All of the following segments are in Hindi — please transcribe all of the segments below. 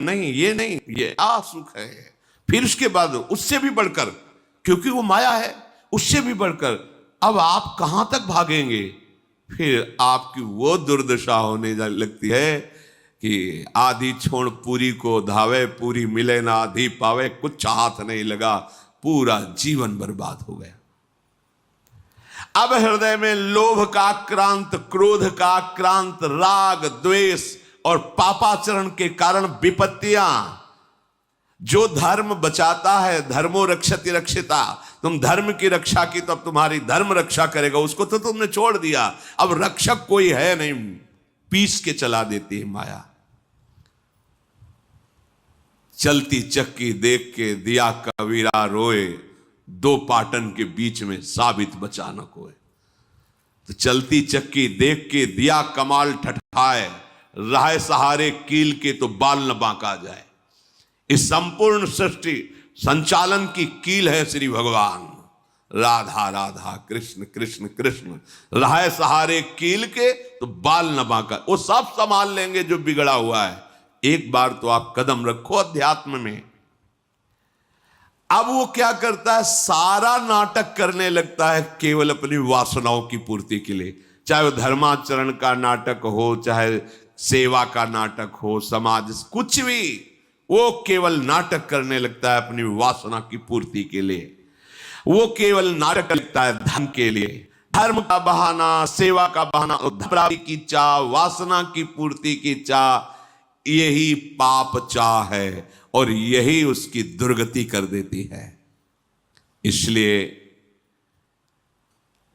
नहीं, ये नहीं, ये सुख है। फिर उसके बाद उससे भी बढ़कर, क्योंकि वो माया है, उससे भी बढ़कर अब आप कहां तक भागेंगे? फिर आपकी वो दुर्दशा होने लगती है कि आधी छोड़ पूरी को धावे, पूरी मिले ना आधी पावे, कुछ हाथ नहीं लगा, पूरा जीवन बर्बाद हो गया। अब हृदय में लोभ का आक्रांत, क्रोध का आक्रांत, राग द्वेष और पापाचरण के कारण विपत्तियां, जो धर्म बचाता है, धर्मो रक्षति रक्षिता, तुम धर्म की रक्षा की तो अब तुम्हारी धर्म रक्षा करेगा, उसको तो तुमने छोड़ दिया। अब रक्षक कोई है नहीं, पीस के चला देती है माया। चलती चक्की देख के दिया कबीरा रोए, दो पाटन के बीच में साबित बचा न कोई। तो चलती चक्की देख के दिया कमाल ठठाए, राह सहारे कील के तो बाल न बांका जाए। इस संपूर्ण सृष्टि संचालन की कील है श्री भगवान। राधा राधा कृष्ण कृष्ण कृष्ण, राह सहारे कील के तो बाल न बांका, वो सब संभाल लेंगे जो बिगड़ा हुआ है। एक बार तो आप कदम रखो अध्यात्म में। अब वो क्या करता है, सारा नाटक करने लगता है केवल अपनी वासनाओं की पूर्ति के लिए। चाहे वो धर्माचरण का नाटक हो, चाहे सेवा का नाटक हो, समाज कुछ भी, वो केवल नाटक करने लगता है अपनी वासना की पूर्ति के लिए। वो केवल नाटक करता है धन के लिए, धर्म का बहाना, सेवा का बहाना, प्राप्ति की चाह, वासना की पूर्ति की चाह, यही पाप चाह है और यही उसकी दुर्गति कर देती है। इसलिए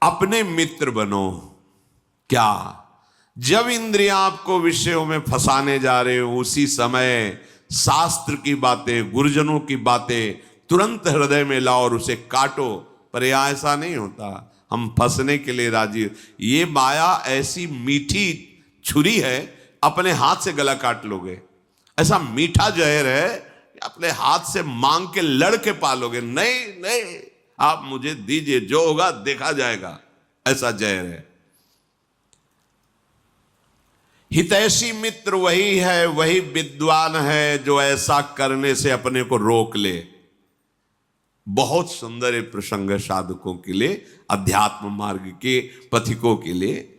अपने मित्र बनो। क्या, जब इंद्रियां आपको विषयों में फंसाने जा रहे हो, उसी समय शास्त्र की बातें, गुरुजनों की बातें तुरंत हृदय में लाओ और उसे काटो। पर यह ऐसा नहीं होता, हम फंसने के लिए राजी। ये माया ऐसी मीठी छुरी है, अपने हाथ से गला काट लोगे। ऐसा मीठा जहर है, अपने हाथ से मांग के लड़ के पालोगे। नहीं नहीं, आप मुझे दीजिए, जो होगा देखा जाएगा, ऐसा जहर है। हितैषी मित्र वही है, वही विद्वान है जो ऐसा करने से अपने को रोक ले। बहुत सुंदर प्रसंग है साधकों के लिए, अध्यात्म मार्ग के पथिकों के लिए।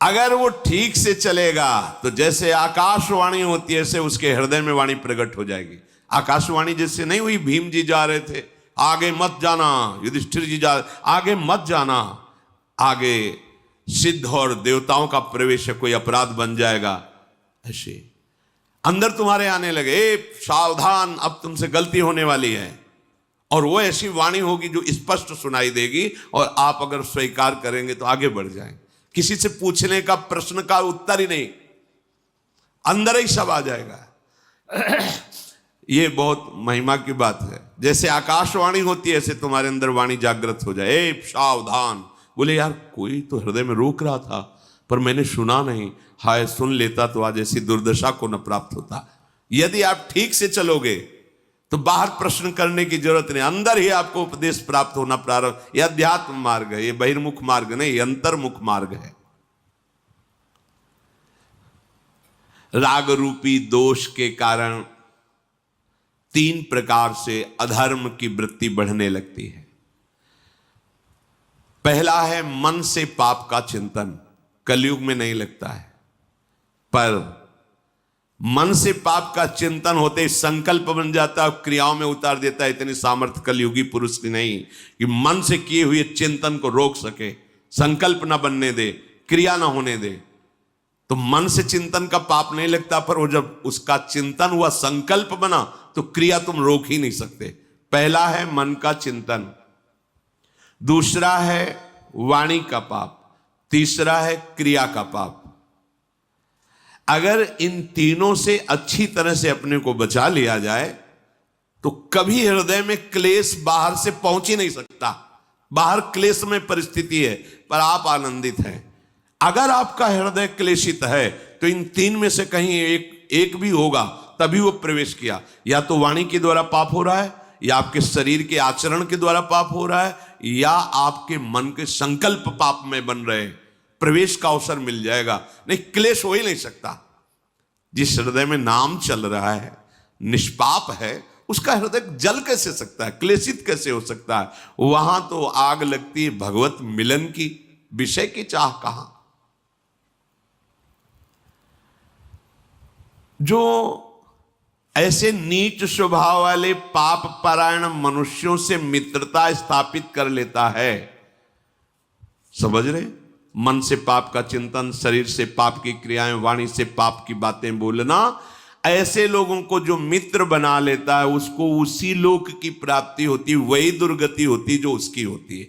अगर वो ठीक से चलेगा तो जैसे आकाशवाणी होती है, ऐसे उसके हृदय में वाणी प्रकट हो जाएगी। आकाशवाणी जैसे नहीं हुई, भीम जी जा रहे थे, आगे मत जाना, युधिष्ठिर जी जा, आगे मत जाना, आगे सिद्ध और देवताओं का प्रवेश है, कोई अपराध बन जाएगा। ऐसे अंदर तुम्हारे आने लगे, सावधान, अब तुमसे गलती होने वाली है। और वो ऐसी वाणी होगी जो स्पष्ट सुनाई देगी, और आप अगर स्वीकार करेंगे तो आगे बढ़ जाएंगे। किसी से पूछने का, प्रश्न का उत्तर ही नहीं, अंदर ही सब आ जाएगा। ये बहुत महिमा की बात है। जैसे आकाशवाणी होती है, ऐसे तुम्हारे अंदर वाणी जागृत हो जाए, सावधान। बोले यार, कोई तो हृदय में रोक रहा था पर मैंने सुना नहीं, हाय सुन लेता तो आज ऐसी दुर्दशा को न प्राप्त होता। यदि आप ठीक से चलोगे तो बाहर प्रश्न करने की जरूरत नहीं, अंदर ही आपको उपदेश प्राप्त होना प्रारंभ। यह अध्यात्म मार्ग है, ये बहिर्मुख मार्ग नहीं, ये अंतर्मुख मार्ग है। राग रूपी दोष के कारण 3 प्रकार से अधर्म की वृत्ति बढ़ने लगती है। पहला है मन से पाप का चिंतन, कलयुग में नहीं लगता है, पर मन से पाप का चिंतन होते ही संकल्प बन जाता है, क्रियाओं में उतार देता है। इतनी सामर्थ्य कलयुगी पुरुष की नहीं कि मन से किए हुए चिंतन को रोक सके, संकल्प ना बनने दे, क्रिया ना होने दे। तो मन से चिंतन का पाप नहीं लगता, पर वो जब उसका चिंतन हुआ, संकल्प बना, तो क्रिया तुम रोक ही नहीं सकते। पहला है मन का चिंतन, दूसरा है वाणी का पाप, तीसरा है क्रिया का पाप। अगर इन तीनों से अच्छी तरह से अपने को बचा लिया जाए तो कभी हृदय में क्लेश बाहर से पहुंच ही नहीं सकता। बाहर क्लेश में परिस्थिति है, पर आप आनंदित हैं। अगर आपका हृदय क्लेशित है तो इन 3 में से कहीं एक भी होगा, तभी वो प्रवेश किया। या तो वाणी के द्वारा पाप हो रहा है, या आपके शरीर के आचरण के द्वारा पाप हो रहा है, या आपके मन के संकल्प पाप में बन रहे हैं। प्रवेश का अवसर मिल जाएगा, नहीं क्लेश हो ही नहीं सकता। जिस हृदय में नाम चल रहा है, निष्पाप है, उसका हृदय जल कैसे सकता है, क्लेशित कैसे हो सकता है? वहां तो आग लगती है भगवत मिलन की, विषय की चाह कहां। जो ऐसे नीच स्वभाव वाले पाप परायण मनुष्यों से मित्रता स्थापित कर लेता है, समझ रहे, मन से पाप का चिंतन, शरीर से पाप की क्रियाएं, वाणी से पाप की बातें बोलना, ऐसे लोगों को जो मित्र बना लेता है उसको उसी लोक की प्राप्ति होती, वही दुर्गति होती जो उसकी होती है।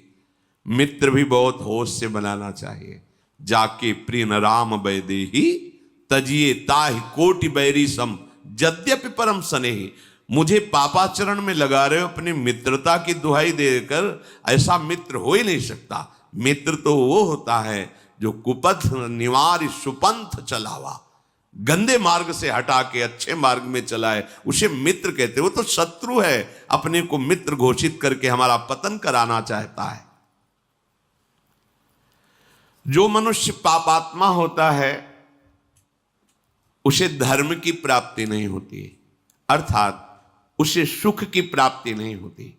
मित्र भी बहुत होश से बनाना चाहिए। जाके प्रिय न राम बैदेही तजिए ताहि कोटि बैरी सम यद्यपि परम स्नेही। मुझे पापाचरण में लगा रहे हो, अपनी मित्रता की दुहाई देकर, ऐसा मित्र हो ही नहीं सकता। मित्र तो वो होता है जो कुपथ निवार सुपंथ चलावा, गंदे मार्ग से हटा के अच्छे मार्ग में चलाए, उसे मित्र कहते। वो तो शत्रु है, अपने को मित्र घोषित करके हमारा पतन कराना चाहता है। जो मनुष्य पापात्मा होता है उसे धर्म की प्राप्ति नहीं होती, अर्थात उसे सुख की प्राप्ति नहीं होती,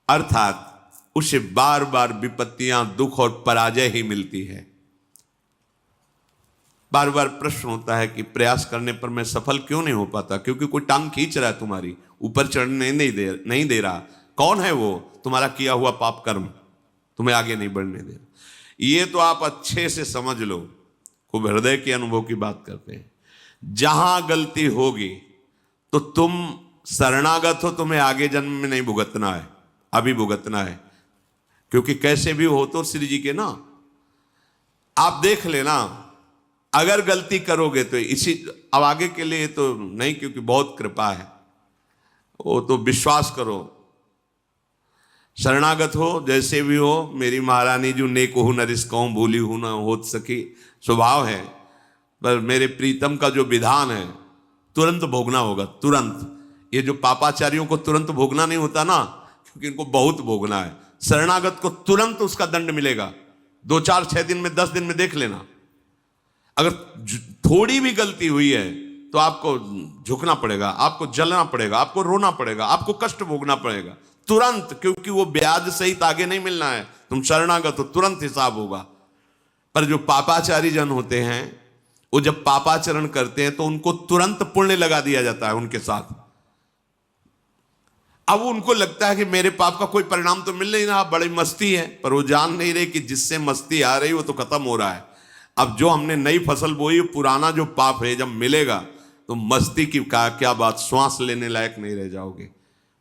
अर्थात उसे बार बार विपत्तियां, दुख और पराजय ही मिलती है। बार बार प्रश्न होता है कि प्रयास करने पर मैं सफल क्यों नहीं हो पाता? क्योंकि कोई टांग खींच रहा है तुम्हारी, ऊपर चढ़ने नहीं दे रहा। कौन है वो? तुम्हारा किया हुआ पाप कर्म तुम्हें आगे नहीं बढ़ने दे रहा। ये तो आप अच्छे से समझ लो, खूब हृदय के अनुभव की बात करते हैं। जहां गलती होगी तो तुम शरणागत हो, तुम्हें आगे जन्म में नहीं भुगतना है, अभी भुगतना है। क्योंकि कैसे भी हो तो श्री जी के ना, आप देख लेना, अगर गलती करोगे तो इसी, अब आगे के लिए तो नहीं, क्योंकि बहुत कृपा है, वो तो विश्वास करो। शरणागत हो, जैसे भी हो, मेरी महारानी जो नेक हो नरिस कहूं भूली हूं ना हो सकी, स्वभाव है। पर मेरे प्रीतम का जो विधान है तुरंत भोगना होगा, तुरंत। ये जो पापाचारियों को तुरंत भोगना नहीं होता ना, क्योंकि इनको बहुत भोगना है। शरणागत को तुरंत उसका दंड मिलेगा, 2 4 6 दिन में, 10 दिन में देख लेना। अगर थोड़ी भी गलती हुई है तो आपको झुकना पड़ेगा, आपको जलना पड़ेगा, आपको रोना पड़ेगा, आपको कष्ट भोगना पड़ेगा तुरंत, क्योंकि वो ब्याज सहित आगे नहीं मिलना है। तुम शरणागत हो, तुरंत हिसाब होगा। पर जो पापाचारी जन होते हैं, वो जब पापाचरण करते हैं तो उनको तुरंत पुण्य लगा दिया जाता है उनके साथ। अब उनको लगता है कि मेरे पाप का कोई परिणाम तो मिल नहीं रहा, बड़ी मस्ती है, पर वो जान नहीं रहे कि जिससे मस्ती आ रही वो तो खत्म हो रहा है। अब जो हमने नई फसल बोई, पुराना जो पाप है जब मिलेगा तो मस्ती की क्या बात, श्वास लेने लायक नहीं रह जाओगे।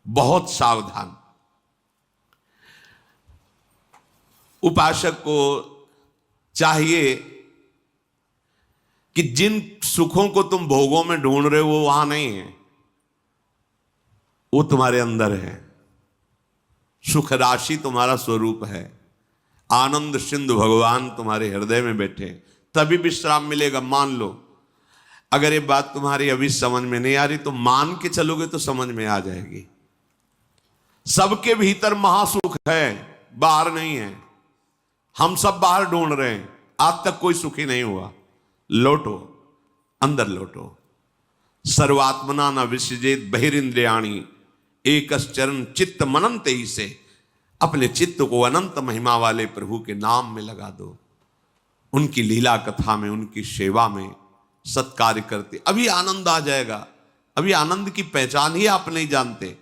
बहुत सावधान। उपासक को चाहिए कि जिन सुखों को तुम भोगों में ढूंढ रहे हो वो वहां नहीं है, वो तुम्हारे अंदर है। सुख राशि तुम्हारा स्वरूप है, आनंद सिंधु भगवान तुम्हारे हृदय में बैठे, तभी विश्राम मिलेगा। मान लो, अगर ये बात तुम्हारी अभी समझ में नहीं आ रही तो मान के चलोगे तो समझ में आ जाएगी। सबके भीतर महासुख है, बाहर नहीं है। हम सब बाहर ढूंढ रहे हैं, आज तक कोई सुखी नहीं हुआ। लौटो, अंदर लौटो। सर्वात्मना न विसृजेत बहिरिंद्रियाणि एकश्चरण चित्त मनंत ही से। अपने चित्त को अनंत महिमा वाले प्रभु के नाम में लगा दो, उनकी लीला कथा में, उनकी सेवा में सत्कार्य करते, अभी आनंद आ जाएगा। अभी आनंद की पहचान ही आप नहीं जानते।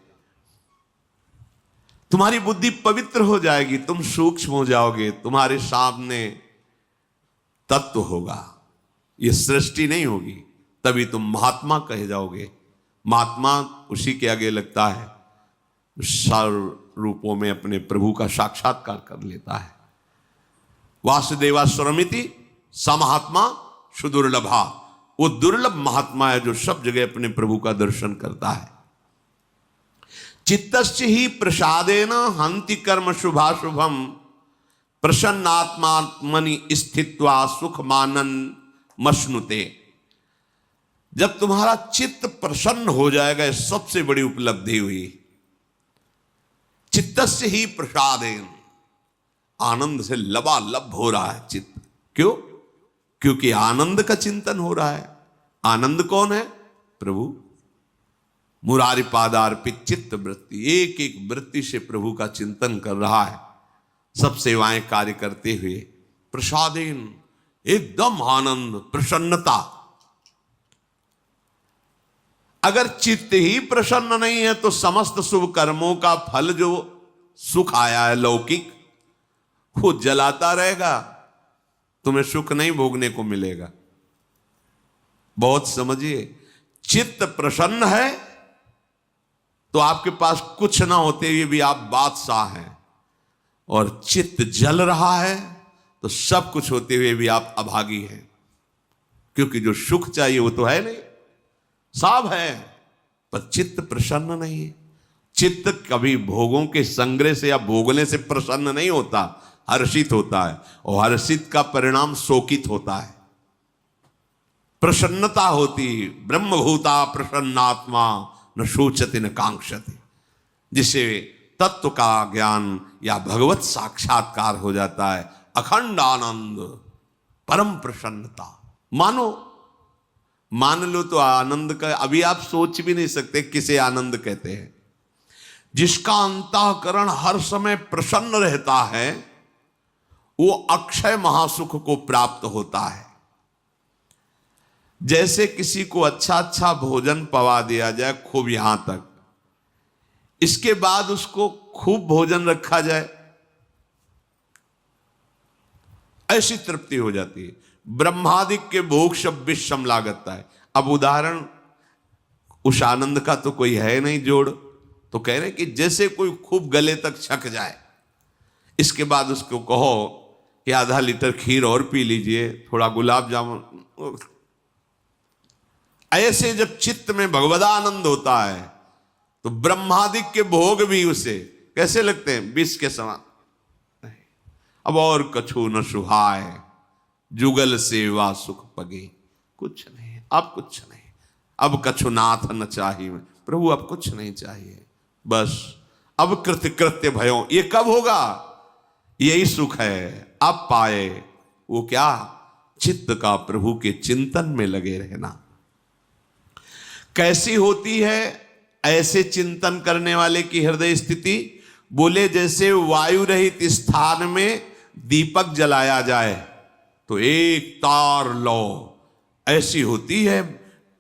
तुम्हारी बुद्धि पवित्र हो जाएगी, तुम सूक्ष्म हो जाओगे, तुम्हारे सामने तत्व होगा, ये सृष्टि नहीं होगी। तभी तुम महात्मा कहे जाओगे। महात्मा उसी के आगे लगता है सर्व रूपों में अपने प्रभु का साक्षात्कार कर लेता है। वासुदेवा स्वरमिति समहात्मा सुदुर्लभा। वो दुर्लभ महात्मा है जो सब जगह अपने प्रभु का दर्शन करता है। चित्तस्य ही प्रसादेन हंति कर्म शुभाशुभम प्रसन्नात्मात्मनि स्थित्वा सुख मानन मश्नुते। जब तुम्हारा चित्त प्रसन्न हो जाएगा, सबसे बड़ी उपलब्धि हुई। चित्तस्य ही प्रसादेन, आनंद से लबालब हो रहा है चित्त। क्यों? क्योंकि आनंद का चिंतन हो रहा है, आनंद कौन है? प्रभु। मुरारी पादार्पित चित्त वृत्ति, एक एक वृत्ति से प्रभु का चिंतन कर रहा है, सब सेवाएं कार्य करते हुए प्रसादेन, एकदम आनंद, प्रसन्नता। अगर चित्त ही प्रसन्न नहीं है तो समस्त शुभ कर्मों का फल जो सुख आया है लौकिक, वो जलाता रहेगा, तुम्हें सुख नहीं भोगने को मिलेगा। बहुत समझिए, चित्त प्रसन्न है तो आपके पास कुछ ना होते हुए भी आप बादशाह हैं, और चित्त जल रहा है तो सब कुछ होते हुए भी आप अभागी हैं, क्योंकि जो सुख चाहिए वो तो है नहीं, सब है, पर चित्त प्रसन्न नहीं है। चित्त कभी भोगों के संग्रह से या भोगने से प्रसन्न नहीं होता, हर्षित होता है, और हर्षित का परिणाम शोकित होता है। प्रसन्नता होती, ब्रह्मभूता प्रसन्नात्मा न शोचति न कांक्षति, जिसे तत्व का ज्ञान या भगवत साक्षात्कार हो जाता है। अखंड आनंद, परम प्रसन्नता। मान लो तो आनंद का अभी आप सोच भी नहीं सकते किसे आनंद कहते हैं। जिसका अंतःकरण हर समय प्रसन्न रहता है वो अक्षय महासुख को प्राप्त होता है। जैसे किसी को अच्छा अच्छा भोजन पवा दिया जाए खूब यहां तक, इसके बाद उसको खूब भोजन रखा जाए, ऐसी तृप्ति हो जाती है। ब्रह्मादिक के भोग सब विषम लागता है। अब उदाहरण उस आनंद का तो कोई है नहीं जोड़, तो कह रहे कि जैसे कोई खूब गले तक छक जाए, इसके बाद उसको कहो कि आधा लीटर खीर और पी लीजिए, थोड़ा गुलाब जामुन, ऐसे जब चित्त में भगवदानंद होता है तो ब्रह्मादिक के भोग भी उसे कैसे लगते हैं? विष के समान। अब और कछु न सुहाय, जुगल सेवा सुख पगे। कुछ नहीं, अब कुछ नहीं, अब कछु नाथ न चाहिए, प्रभु अब कुछ नहीं चाहिए, बस अब कृत्य कृत्य भयो। ये कब होगा? यही सुख है अब पाए। वो क्या? चित्त का प्रभु के चिंतन में लगे रहना। कैसी होती है ऐसे चिंतन करने वाले की हृदय स्थिति? बोले जैसे वायु रहित स्थान में दीपक जलाया जाए तो एक तार लो, ऐसी होती है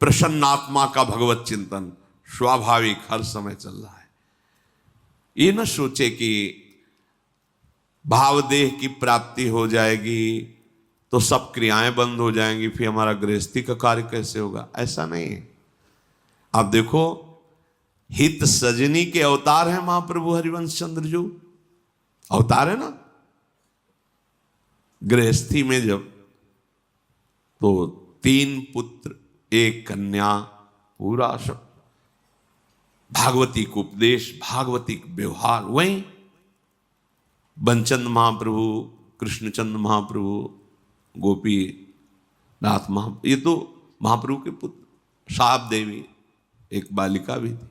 प्रसन्नात्मा का भगवत चिंतन। स्वाभाविक हर समय चल रहा है। ये न सोचे कि भावदेह की प्राप्ति हो जाएगी तो सब क्रियाएं बंद हो जाएंगी, फिर हमारा गृहस्थी का कार्य कैसे होगा? ऐसा नहीं है। आप देखो, हित सजनी के अवतार है महाप्रभु हरिवंश चंद्र जो अवतार है ना। गृहस्थी में जब तो 3 पुत्र 1 कन्या, पूरा सब भागवती को उपदेश, भागवती व्यवहार। वहीं बंचंद महाप्रभु, कृष्णचंद महाप्रभु, गोपी नाथ महाप्रभु, ये तो महाप्रभु के पुत्र। साप देवी एक बालिका भी थी।